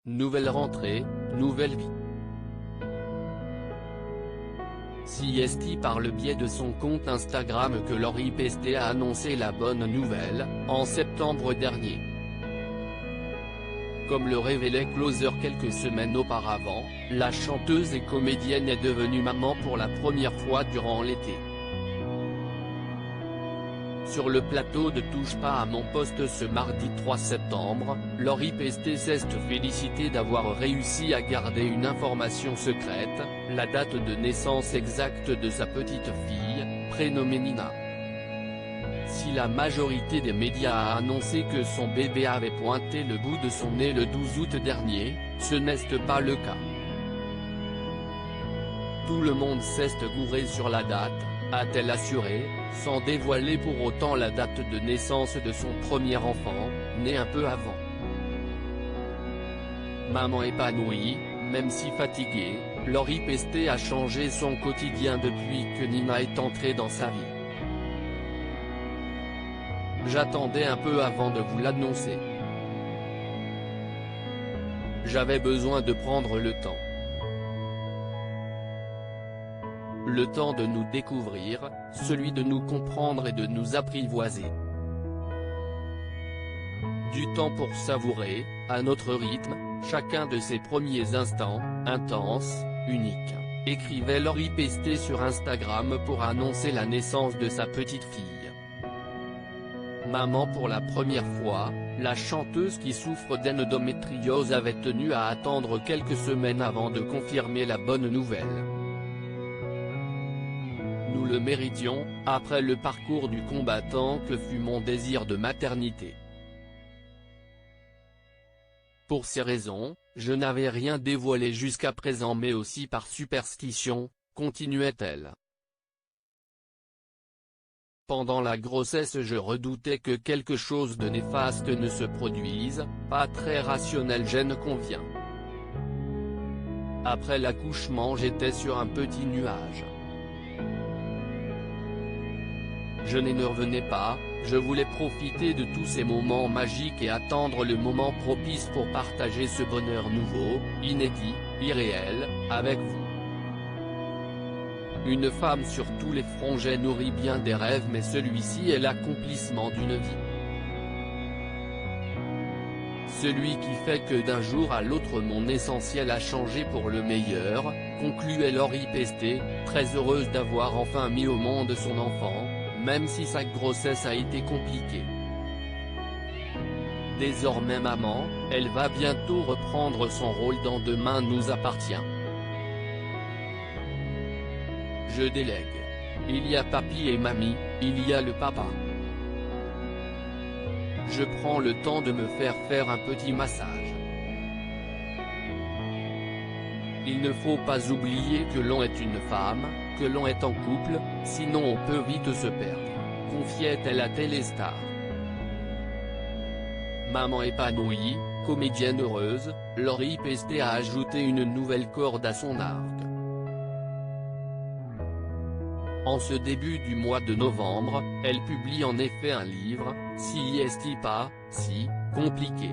Nouvelle rentrée, nouvelle vie. C'est par le biais de son compte Instagram que Lori Pesté a annoncé la bonne nouvelle, en septembre dernier. Comme le révélait Closer quelques semaines auparavant, la chanteuse et comédienne est devenue maman pour la première fois durant l'été. Sur le plateau de Touche pas à mon poste ce mardi 3 septembre, Lori Pesté s'est félicitée d'avoir réussi à garder une information secrète, la date de naissance exacte de sa petite fille, prénommée Nina. Si la majorité des médias a annoncé que son bébé avait pointé le bout de son nez le 12 août dernier, ce n'est pas le cas. Tout le monde s'est gouré sur la date, a-t-elle assuré, sans dévoiler pour autant la date de naissance de son premier enfant, né un peu avant. Maman épanouie, même si fatiguée, Lori Pesté a changé son quotidien depuis que Nina est entrée dans sa vie. J'attendais un peu avant de vous l'annoncer. J'avais besoin de prendre le temps. Le temps de nous découvrir, celui de nous comprendre et de nous apprivoiser. Du temps pour savourer, à notre rythme, chacun de ces premiers instants, intenses, uniques, écrivait Lori Pesté sur Instagram pour annoncer la naissance de sa petite fille. Maman pour la première fois, la chanteuse qui souffre d'endométriose avait tenu à attendre quelques semaines avant de confirmer la bonne nouvelle. Nous le méritions, après le parcours du combattant que fut mon désir de maternité. Pour ces raisons, je n'avais rien dévoilé jusqu'à présent mais aussi par superstition, continuait-elle. Pendant la grossesse je redoutais que quelque chose de néfaste ne se produise, pas très rationnel j'en conviens. Après l'accouchement j'étais sur un petit nuage. Je ne revenais pas, je voulais profiter de tous ces moments magiques et attendre le moment propice pour partager ce bonheur nouveau, inédit, irréel, avec vous. Une femme sur tous les fronts nourrit bien des rêves mais celui-ci est l'accomplissement d'une vie. Celui qui fait que d'un jour à l'autre mon essentiel a changé pour le meilleur, concluait Lori Pesté, très heureuse d'avoir enfin mis au monde son enfant, même si sa grossesse a été compliquée. Désormais maman, elle va bientôt reprendre son rôle dans Demain nous appartient. Je délègue. Il y a papy et mamie, il y a le papa. Je prends le temps de me faire un petit massage. Il ne faut pas oublier que l'on est une femme, que l'on est en couple, sinon on peut vite se perdre, confiait-elle à Téléstar. Maman épanouie, comédienne heureuse, Lori Pesté a ajouté une nouvelle corde à son arc. En ce début du mois de novembre, elle publie en effet un livre, Si pas, si compliqué.